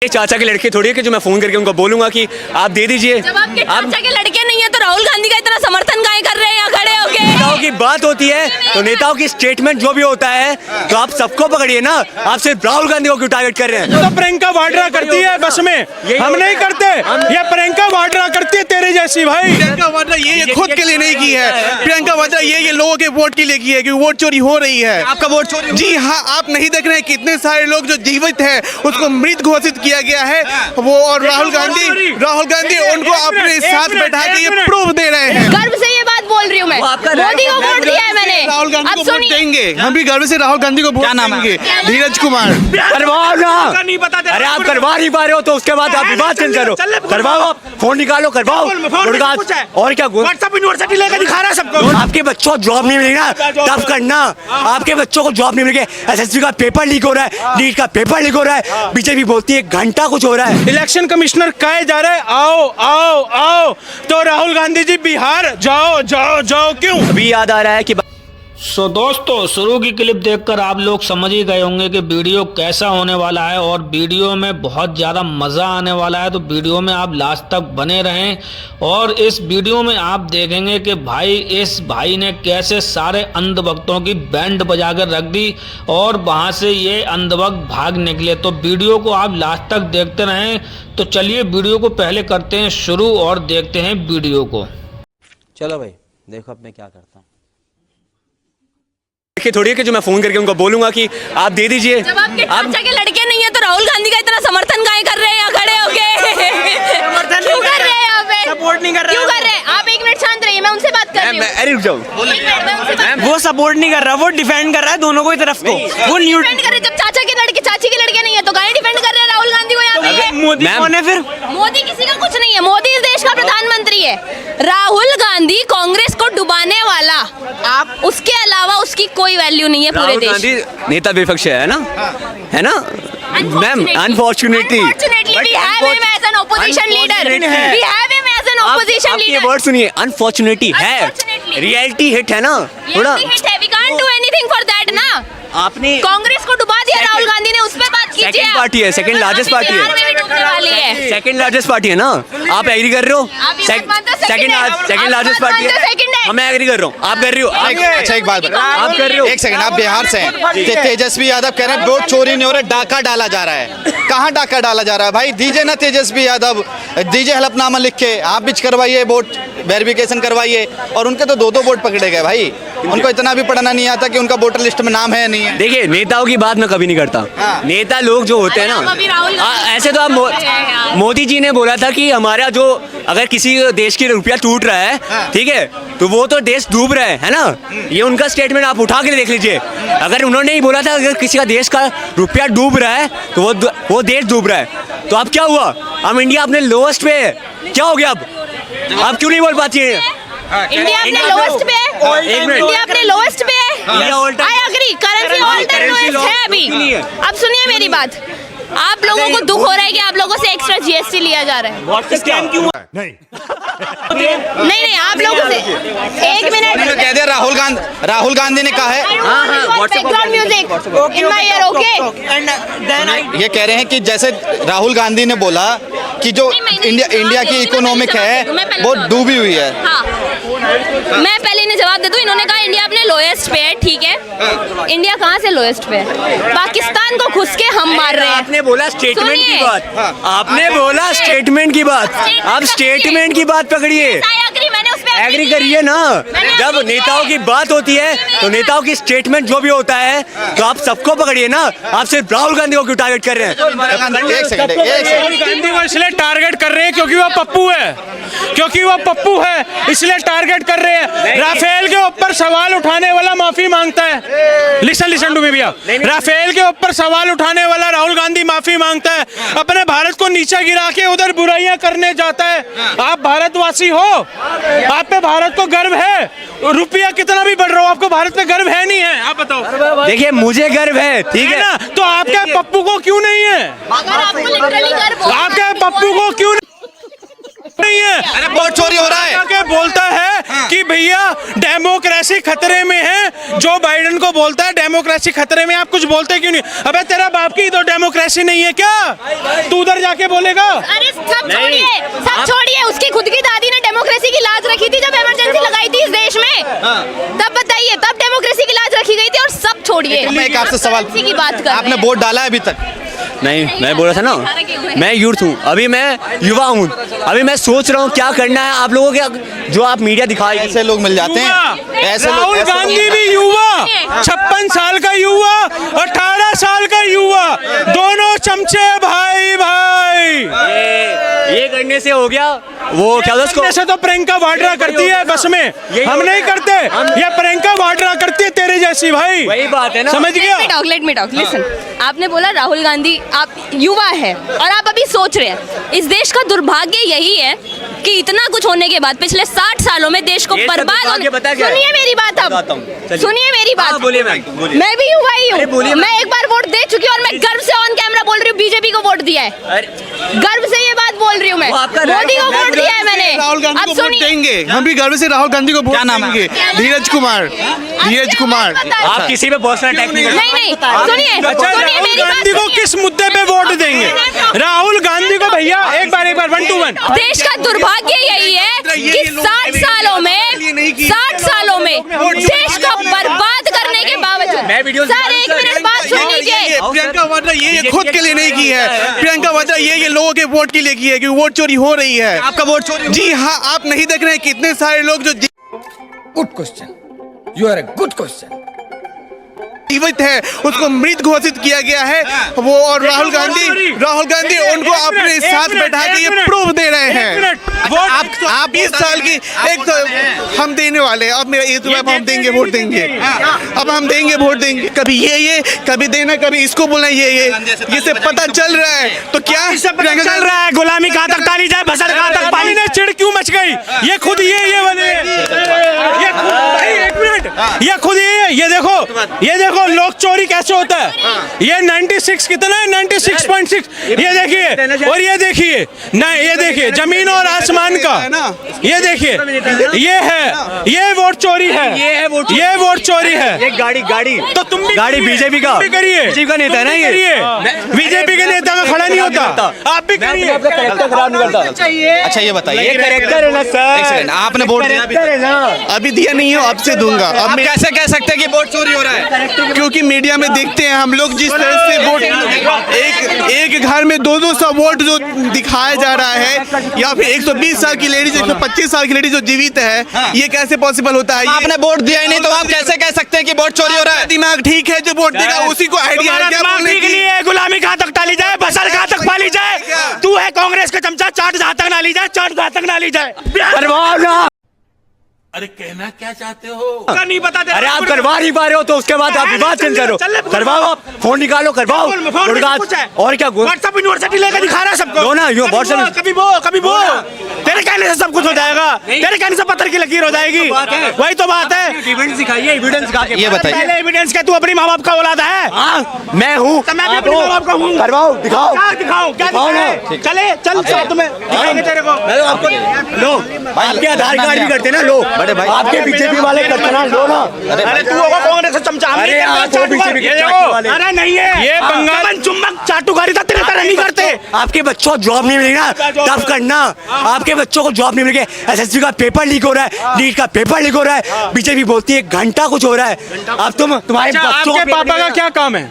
ये चाचा के लड़के थोड़ी है कि जो मैं फोन करके उनको बोलूंगा कि आप दे दीजिए। जब आपके चाचा के लड़के नहीं है तो राहुल गांधी का इतना समर्थन काहे कर रहे हैं यहाँ खड़े होके? नेताओं की बात होती है तो नेताओं की स्टेटमेंट जो भी होता है तो आप सबको पकड़िए ना, आप सिर्फ राहुल गांधी को क्यों टारगेट कर रहे हैं? तो प्रियंका वाड्रा करती है बस में, हम नहीं करते। ये प्रियंका वाड्रा करती है तेरे जैसी भाई। प्रियंका वाड्रा ये खुद के लिए नहीं की है, प्रियंका वाड्रा ये लोगों के वोट के लिए की है क्योंकि वोट चोरी हो रही है। आपका वोट चोरी? जी हाँ, आप नहीं देख रहे हैं कितने सारे लोग जो जीवित हैं उसको मृत घोषित किया गया है वो, और राहुल गांधी उनको अपने साथ बैठा के ये प्रूफ दे रहे हैं। गर्व से ये बात बोल रही हूँ मैं, मोदी को वोट दिया है मैंने। राहुल गांधी अब को वोट देंगे, हम भी गर्व से राहुल गांधी को वोट देंगे। धीरज कुमार करवाओ ना, नहीं बता दे। अरे आप करवा नहीं पा रहे हो तो उसके बाद आप विवाद चल करो, करवाओ, आप फोन निकालो, करवाओ। और क्या व्हाट्सएप यूनिवर्सिटी लेकर दिखा रहा है सबको। आपके बच्चों को जॉब नहीं मिलेगा तब करना, आपके बच्चों को जॉब नहीं मिलेगा। एसएससी का पेपर लीक हो रहा है, नीट का पेपर लीक हो रहा है, बीजेपी बोलती है घंटा कुछ हो रहा है। इलेक्शन कमिश्नर कहे जा रहे हैं आओ आओ आओ, तो राहुल गांधी जी बिहार जाओ जाओ जाओ क्यों? अभी याद आ रहा है कि सो दोस्तों, शुरू की क्लिप देखकर आप लोग समझ ही गए होंगे कि वीडियो कैसा होने वाला है और वीडियो में बहुत ज़्यादा मज़ा आने वाला है। तो वीडियो में आप लास्ट तक बने रहें और इस वीडियो में आप देखेंगे कि भाई इस भाई ने कैसे सारे अंधभक्तों की बैंड बजा कर रख दी और वहाँ से ये अंधभक्त भाग निकले। तो वीडियो को आप लास्ट तक देखते रहें। तो चलिए वीडियो को पहले करते हैं शुरू और देखते हैं वीडियो को। चलो भाई देखो अब मैं क्या करता हूँ। थोड़ी है कि जो मैं फोन करके उनको बोलूंगा कि आप दे दीजिए। जब आपके चाचा के लड़के नहीं है तो राहुल गांधी का इतना समर्थन काहे कर रहे हैं यहाँ खड़े होके? क्यों कर रहे हैं यहाँ पे? सपोर्ट नहीं कर रहे। क्यों कर रहे हैं? आप एक मिनट शांत रहिए, मैं उनसे बात कर रही हूँ। अरे रुक जाओ, वो सपोर्ट नहीं कर रहा, वो डिफेंड कर रहा है दोनों को ही तरफ को। वो डिफेंड कर रहे, जब चाचा के लड़के चाची के लड़के नहीं है तो काहे डिफेंड कर रहे हैं राहुल गांधी को यहाँ पे? मोदी कौन है फिर? मोदी किसी का कुछ नहीं है, मोदी इस देश का प्रधानमंत्री है। राहुल गांधी कांग्रेस को डुबाने वाला, आप उसके अलावा उसकी कोई वैल्यू नहीं है पूरे राहुल देश। गांधी नेता विपक्ष है ना, है ना ma'am? Unfortunately we have him as an opposition leader. We have him as an opposition ये leader. वर्ड सुनिए, अनफॉर्चुनेटली है, Unfortunately. रियलिटी हिट है ना थोड़ा। Reality hit है, we can't do anything for that ना। आपने कांग्रेस को डुबा दिया राहुल गांधी ने, उस पे बात कीजिए। सेकंड पार्टी है, सेकंड लार्जेस्ट पार्टी बिहार में भी डूबने वाली है, है। सेकंड लार्जेस्ट पार्टी है ना। आप एग्री कर रहे हो? आप ये बात मानते हो second है? सेकंड आप लार्जेस्ट बात पार्टी मानते हो second है, है? मैं एग्री कर रहा हूँ, आप कर रही हो? अच्छा एक बात आप कर रहे हो? एक सेकंड, आप बिहार से हैं, तेजस्वी यादव कह रहे हैं वोट चोरी नहीं हो रहा, डाका डाला जा रहा है। कहाँ डाका डाला जा रहा है भाई? दीजिए ना तेजस्वी यादव, दीजिए हलफनामा लिख के, आप भी करवाइए वोट वेरिफिकेशन करवाइए। और उनके तो दो वोट पकड़े गए भाई, उनको इतना भी पढ़ना नहीं आता कि उनका वोटर लिस्ट में नाम है या नहीं है। देखिए नेताओं की बात मैं कभी नहीं करता। नेता लोग जो होते हैं अरे हम अभी राहुल ना, गांधी ऐसे तो आप मोदी जी ने बोला था कि हमारा जो अगर किसी देश की रुपया टूट रहा है, ठीक है, तो वो तो देश डूब रहा है ना। ये उनका स्टेटमेंट आप उठा के देख लीजिए। अगर उन्होंने ही बोला था अगर किसी का देश का रुपया डूब रहा है तो वो देश डूब रहा है, तो अब क्या हुआ? हम इंडिया अपने लोएस्ट पे है, क्या हो गया अब? आप क्यों नहीं बोल पाती है? इंडिया अपने लोएस्ट पे है, इंडिया अपने लोएस्ट पे है। I agree, currency all time lowest है अभी। अब सुनिए मेरी बात, आप लोगों को दुख हो रहा है कि आप लोगों से एक्स्ट्रा जीएसटी लिया जा रहा है। नहीं, आप लोगों से एक मिनट कह दिया राहुल गांधी ने कहा है, background music in my year, okay? ये कह रहे हैं कि जैसे राहुल गांधी ने बोला कि जो इंडिया की इकोनॉमिक है वो डूबी हुई है। हाँ, मैं पहले इन्हें जवाब दे दूं। इन्होंने कहा इंडिया अपने लोएस्ट पे है, ठीक है। इंडिया कहाँ से लोएस्ट पे है? पाकिस्तान को घुस के हम मार रहे हैं। आपने बोला स्टेटमेंट की बात, आपने बोला स्टेटमेंट की बात, आप स्टेटमेंट की बात पकड़िए, एग्री करिए ना। जब नेताओं की बात होती है तो नेताओं की स्टेटमेंट जो भी होता है तो आप सबको पकड़िए ना, आप सिर्फ राहुल गांधी को क्यों टारगेट कर रहे हैं? एक सेकंड, राहुल गांधी को इसलिए टारगेट कर रहे हैं क्योंकि वो पप्पू है, इसलिए टारगेट कर रहे हैं। राफेल के ऊपर सवाल उठाने वाला माफी मांगता है। लिसन टू मी भैया, राफेल के ऊपर सवाल उठाने वाला राहुल गांधी माफी मांगता है, अपने भारत को नीचे गिरा के उधर बुराइयां करने जाता है। आप भारतवासी हो, आप पे भारत को गर्व है, रुपया कितना भी बढ़ रहा हो आपको भारत पे गर्व है नहीं है? आप बताओ। देखिए मुझे गर्व है, ठीक है ना, तो आपके पप्पू को क्यों नहीं है? आपके पप्पू को क्यों नहीं है? अरे वोट चोरी हो रहा है। बोलता है कि भैया डेमोक्रेसी खतरे में है, जो बाइडेन को बोलता है डेमोक्रेसी खतरे में, आप कुछ बोलते क्यों नहीं? अबे तेरा बाप की तो डेमोक्रेसी नहीं है क्या? तू उधर जाके बोलेगा? अरे सब छोड़िए, उसकी खुद की दादी ने डेमोक्रेसी की लाज रखी थी जब इमरजेंसी लगाई थी इस देश में, तब बताइए, तब डेमोक्रेसी की लाज रखी गई थी। और सब छोड़िए, मैं एक आपसे सवाल, की बात कर, आपने वोट डाला है अभी तक? नहीं, मैं बोला था ना, मैं यूथ हूँ, अभी मैं युवा हूँ, अभी मैं सोच रहा हूँ क्या करना है। आप लोगों के जो आप मीडिया दिखाए, ऐसे लोग मिल जाते हैं, ऐसे लोग। राहुल गांधी भी युवा, 56 साल का युवा, 18 साल का युवा, दोनों चमचे भाई भाई। ये करने से हो गया वो क्या उसको से तो प्रियंका वाड्रा करती है बस में, हम नहीं करते, ये प्रियंका वाड्रा करती है तेरे जैसी भाई। वही बात है ना, समझ गया? लेट मी टॉक लिसन, आपने बोला राहुल गांधी आप युवा है और आप अभी सोच रहे हैं, इस देश का दुर्भाग्य यही है कि इतना कुछ होने के बाद पिछले 60 सालों में देश को बर्बाद होने, सुनिए मेरी बात, अब सुनिए मेरी बात, मैं भी युवा ही हूँ, मैं एक बार वोट दे चुकी हूँ और मैं गर्व से ऑन कैमरा बोल रही हूँ बीजेपी को वोट दिया है, गर्व से ये बात बोल रही हूँ मैं, मोदी को वोट दिया है मैंने। राहुल गांधी अब को वोट सुनिए, देंगे, हम भी गर्व से राहुल गांधी को वोट देंगे। धीरज कुमार, धीरज कुमार, आप किसी पे पर्सनल अटैक नहीं करते। नहीं सुनिए, अच्छा, सुनिए राहुल मेरी बात गांधी को किस मुद्दे पे वोट देंगे? राहुल गांधी को भैया एक बार 1 to 1। देश का दुर्भाग्य यही है कि 60 सालों में देश को बर्बाद करने के बावजूद, सर एक मिनट बात सुन लीजिए, प्रियंका वाड्रा ये खुद के लिए नहीं की है, प्रियंका वाड्रा ये लोगों के वोट के लिए की है, क्योंकि वोट चोरी हो रही है। आपका वोट चोरी? जी हाँ, आप नहीं देख रहे हैं कितने सारे लोग जो Good question. You are a good question. जीवित है उसको मृत घोषित किया गया है वो, और राहुल गांधी उनको अपने साथ बैठा के ये प्रूफ दे रहे हैं। आप 20 साल की एक तो हम देने वाले, अब मेरा ये तो अब हम देंगे वोट देंगे, अब हम देंगे वोट देंगे, कभी ये कभी देना, कभी इसको बोलना, ये से पता चल रहा है। तो क्या चल रहा है? गुलामी कहाँ तक टाली जाए, बसर कहाँ तक पाली ने चिड़ क्यों मच गई? ये खुद ये बने, ये खुद भाई, एक मिनट, ये खुद ये देखो लोग चोरी कैसे होता है। ये 96 कितना है, 96.6, ये देखिए, और ये देखिए ना, ये देखिए जमीन और आसमान का, ये देखिए, ये है, ये वोट चोरी है, ये वोट चोरी है। ये गाड़ी तो तुम भी गाड़ी बीजेपी का बीजेपी का नेता है ना, ये बीजेपी के नेता का खड़ा नहीं होता, आप भी करिए। कैरेक्टर खराब नहीं करता। अच्छा ये बताइए, ये कैरेक्टर है ना सर, एक सेकंड, आपने वोट दिया अभी दिया नहीं हो, अब से दूंगा। अब आप कैसे कह सकते हैं कि वोट चोरी हो रहा है? क्योंकि मीडिया में देखते हैं हम लोग जिस तरह से वोट, एक घर में 200 वोट जो दिखाया जा रहा है, या फिर 120 साल की लेडीज, 125 साल की लेडीज जो जीवित है, ये कैसे पॉसिबल होता है? आपने वोट दिया ही नहीं तो आप कैसे कह सकते हैं कि वोट चोरी हो रहा है? दिमाग ठीक है, जो वोट देगा उसी को आइडिया है क्या बोलने की। गुलामी कहाँ तक टाली जाए, बसर कहाँ तक पाली जाए, तू है कांग्रेस का चमचा, चाट जहाँ तक ना ली जाए, चाट जहाँ तक ना ली जाए। अरे कहना क्या चाहते हो? नहीं पता। अरे आप करवा नहीं पा रहे हो तो उसके बाद आप विवाद चल करो, करवाओ, आप फोन निकालो, करवाओ। और क्या व्हाट्सएप यूनिवर्सिटी लेकर दिखा रहा है सबको, लो ना, यो व्हाट्सएप कभी वो तेरे कहने से सब कुछ हो जाएगा, तेरे कहने से पत्थर की लकीर हो जाएगी, वही तो बात है। एविडेंस दिखाइए, एविडेंस दिखा के ये बताइए। पहले एविडेंस क्या, तू अपनी माँ बाप का औलाद है? मैं हूँ, मैं भी अपने माँ बाप का हूँ। करवाओ, दिखाओ, क्या दिखाओ, क्या दिखाओ ना। दिखाए? चले चल साथ में दिखाएंगे तेरे को। आपको लो, आपके आधार कार्ड भी करते ना, लो बड़े भाई, आपके बीजेपी वाले करते ना, लो ना। अरे तू होगा कांग्रेस का चमचा, हम अरे नहीं करते बीजेपी के चाटुकार। चाटू वाले। अरे नहीं है, ये बंगाल चुम्बक चाटुकारी था, तेरे तरह नहीं करते। आपके बच्चों को जॉब नहीं मिलेगा तब करना, आपके बच्चों को जॉब नहीं मिलेगी। एसएससी का पेपर लीक हो रहा है, नीट का पेपर लीक हो रहा है, बीजेपी बोलती है घंटा कुछ हो रहा है। अब तुम्हारे बच्चों आपके पापा का क्या काम है?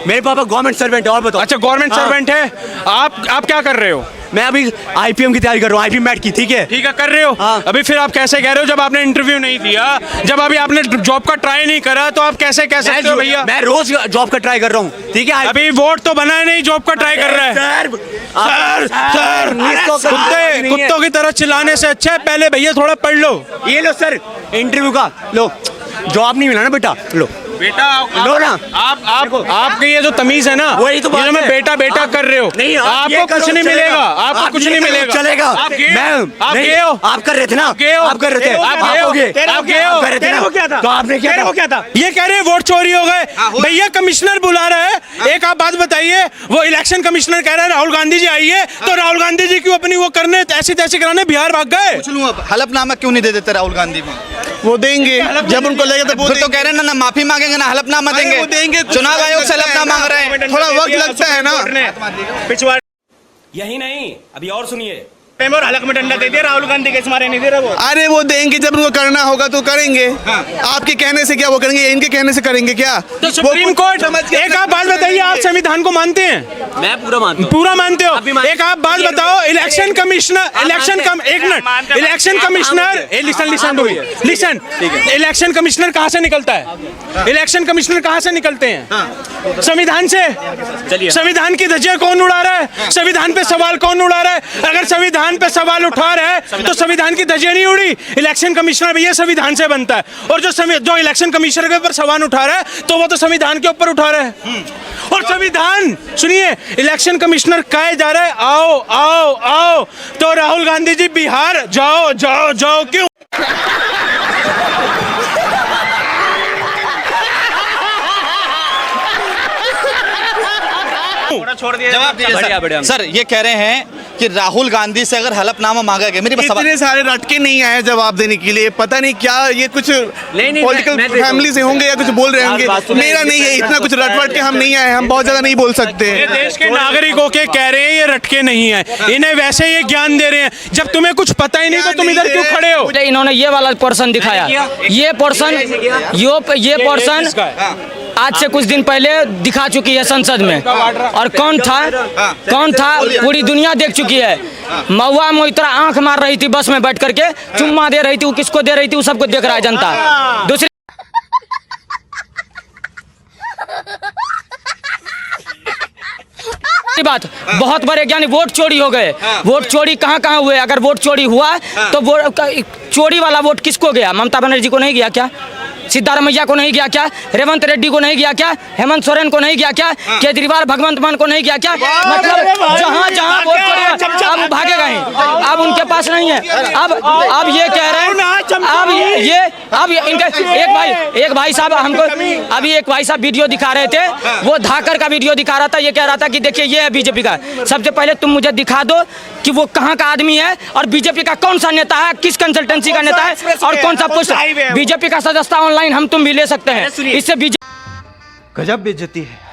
मेरे पापा गवर्नमेंट सर्वेंट है। और बताओ। अच्छा, गवर्नमेंट सर्वेंट है। आप क्या कर रहे हो? मैं अभी आईपीएम की तैयारी कर रहा हूँ, आईपीएम मैट की। ठीक है कर रहे हो। हाँ। अभी फिर आप कैसे कह रहे हो जब आपने इंटरव्यू नहीं दिया, जब अभी आपने जॉब का ट्राई नहीं करा, तो आप कैसे कह सकते हो भैया? मैं रोज जॉब का ट्राई कर रहा हूँ। ठीक है, अभी वोट तो बना नहीं, जॉब का ट्राई कर रहा है। सर कुत्तों की तरह चिल्लाने से अच्छा है पहले भैया थोड़ा पढ़ लो। ये लो सर, इंटरव्यू का लो, जॉब नहीं मिला ना बेटा, लो बेटा लो ना। आपकी ये जो तमीज है ना, वही तो बात ये जो मैं है। बेटा बेटा कर रहे हो, नहीं, आप ये आपको करो, कुछ नहीं चलेगा। मिलेगा, आपको आप कुछ ये नहीं करो, मिलेगा। चलेगा। आप गए हो? आप नहीं, गए हो? आप कर रहे थे ना, आप गए हो? आप कर रहे थे, आप गए आप हो? हो गए, आप गए हो? आप कर रहे थे तेरे ना। को क्या था? तो आपने क्या तेरे को था? क्या था? ये कह रहे हैं वोट चोरी हो गए। भैया कमिश्नर बुला रहा है, एक आप बात बताइए, वो इलेक्शन कमिश्नर कह रहा है राहुल गांधी जी आइए, तो राहुल गांधी जी क्यों अपनी वो करने ऐसी तैसी कराने बिहार भाग गए? पूछ लूं अब हलफनामा क्यों नहीं दे देते राहुल गांधी को? वो देंगे जब उनको लगेगा तो वो फिर तो कह रहे हैं ना माफी मांगेंगे ना हलफनामा अरे देंगे। वो देंगे। चुनाव आयोग से हलफनामा मांग रहे हैं। थोड़ा वक्त लगता है ना। पिछवा यही नहीं, अभी और सुनिए। और हलक में डंडा दे दिया राहुल गांधी के मारे नहीं दे रहा वो। अरे वो देंगे जब उनको करना होगा तो करेंगे। आपके कहने से क्या वो करेंगे, इनके कहने से करेंगे क्या? तो सुप्रीम कोर्ट, एक आप बात बताइए, आप संविधान को मानते हैं? मैं पूरा मानता हूँ। पूरा मानते हो? आप भी मानते एक आप बात बताओ, इलेक्शन कमिश्नर, एक minute, election commissioner, listen, election commissioner कहाँ से निकलता है? इलेक्शन कमिश्नर कहाँ से निकलते हैं? संविधान से। चलिए। संविधान की धज्जियां कौन उड़ा रहा है? संविधान पे सवाल कौन उड़ा रहा है? अगर संविधान पे सवाल उठा रहा है तो संविधान की धज्जियां नहीं उड़ी। इलेक्शन कमिश्नर भैया संविधान से बनता है, और जो इलेक्शन कमिश्नर के ऊपर सवाल उठा रहा है तो वो तो संविधान के ऊपर उठा रहा है। और संविधान सुनिए, इलेक्शन कमिश्नर कहे जा रहा है आओ आओ आओ, तो राहुल गांधी जी बिहार जाओ जाओ जाओ क्यों? जवाब दीजिए बढ़िया, बढ़िया। सर ये कह रहे हैं कि राहुल गांधी से अगर हलफनामा मांगा गया, मेरी सवाल इतने सारे रटके नहीं आए जवाब देने के लिए, पता नहीं क्या ये कुछ नहीं, पॉलिटिकल मैं देखो। फैमिली से होंगे या कुछ बोल रहे यार, होंगे। बात सुनिए, मेरा नहीं है, मैं- इतना कुछ रटवट के हम नहीं आए, हम बहुत ज्यादा नहीं बोल सकते। ये देश के नागरिकों के कह रहे हैं ये रटके नहीं है, इन्हें वैसे ये ज्ञान दे रहे हैं। जब तुम्हें कुछ पता ही नहीं तो तुम इधर क्यों खड़े हो? मुझे इन्होंने ये वाला पोर्शन दिखाया, ये पोर्शन आज से कुछ दिन पहले दिखा चुकी है संसद में, और कौन था पूरी दुनिया देख चुकी है। महुआ मोहित्रा आंख मार रही थी बस में बैठ करके, चुम्मा दे रही थी, वो किसको दे रही थी वो सबको देख रहा है जनता। दूसरी बात, बहुत बड़े ज्ञानी वोट चोरी हो गए। वोट चोरी कहाँ कहाँ हुए? अगर वोट चोरी हुआ तो चोरी वाला वोट किसको गया? ममता बनर्जी को नहीं गया क्या? सिद्धारमैया को नहीं गया क्या? रेवंत रेड्डी को नहीं गया क्या? हेमंत सोरेन को नहीं गया क्या? केजरीवाल भगवंत मान को नहीं गया क्या? मतलब जहाँ जहाँ वोट चोरी, अब भागेगा ही, अब उनके पास नहीं है। अब ये कह रहे हैं, अब इनके एक भाई साहब हमको अभी एक भाई साहब वीडियो दिखा रहे थे, वो धाकर का वीडियो दिखा रहा था। ये कह रहा था कि देखिए ये है बीजेपी का। सबसे पहले तुम मुझे दिखा दो कि वो कहाँ का आदमी है और बीजेपी का कौन सा नेता है, किस कंसल्टेंसी का नेता है और कौन सा पोस्ट। बीजेपी का सदस्यता ऑनलाइन हम तुम भी ले सकते हैं। इससे गजब बेइज्जती है।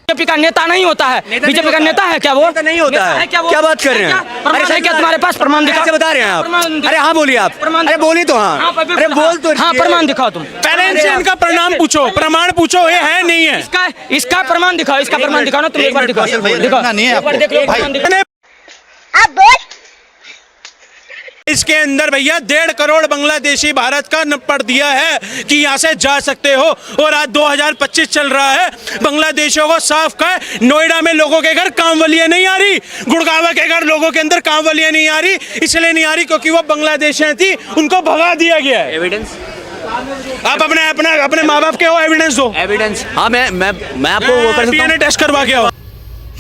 बीजेपी का नेता नहीं होता है। बीजेपी का नेता है क्या वो? नेता नहीं होता है। क्या वो? क्या बात कर रहे हैं? अरे सही क्या तुम्हारे पास प्रमाण दिखाओ? कैसे बता रहे हैं आप? प्रमाण दिखाओ। अरे हाँ बोलिए आप। प्रमाण अरे बोली तो हाँ। अरे बोल तो हाँ, प्रमाण दिखाओ तुम। पहले इनसे इनका प्रणाम पूछो, प्रमाण पूछो, ये है नहीं है? इसका प्रमाण दिखाओ, इसका प्रमाण दिखाओ ना तुम एक बार दिखाओ। देखना नहीं है एक बार आपको। देख लो, भाई, प्रमाण दिखाओ। इसके अंदर भैया 1.5 करोड़ बांग्लादेशी भारत का पढ़ दिया है कि यहाँ से जा सकते हो। और आज 2025 चल रहा है, बांग्लादेशियों को साफ कहे, नोएडा में लोगों के घर कामवालियाँ नहीं आ रही, गुड़गांव के घर लोगों के अंदर कामवालियाँ नहीं आ रही। इसलिए नहीं आ रही क्योंकि वो बांग्लादेशियाँ थी, उनको भगा दिया गया है। एविडेंस आप अपने माँ बाप के हो, एविडेंस दो। एविडेंस हाँ, मैं आपको वो कर सकता हूँ। टेस्ट करवा के आओ।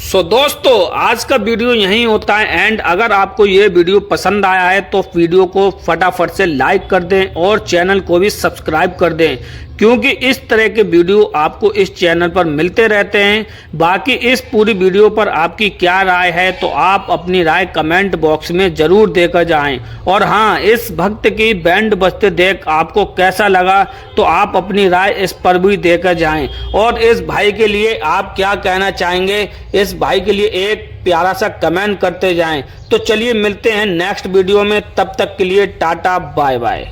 सो दोस्तों, आज का वीडियो यहीं होता है एंड। अगर आपको ये वीडियो पसंद आया है तो वीडियो को फटाफट से लाइक कर दें और चैनल को भी सब्सक्राइब कर दें, क्योंकि इस तरह के वीडियो आपको इस चैनल पर मिलते रहते हैं। बाकी इस पूरी वीडियो पर आपकी क्या राय है तो आप अपनी राय कमेंट बॉक्स में जरूर देकर जाएं। और हाँ, इस भक्त की बैंड बजते देख आपको कैसा लगा तो आप अपनी राय इस पर भी देकर जाएं। और इस भाई के लिए आप क्या कहना चाहेंगे, इस भाई के लिए एक प्यारा सा कमेंट करते जाएं। तो चलिए मिलते हैं नेक्स्ट वीडियो में, तब तक के लिए टाटा बाय बाय।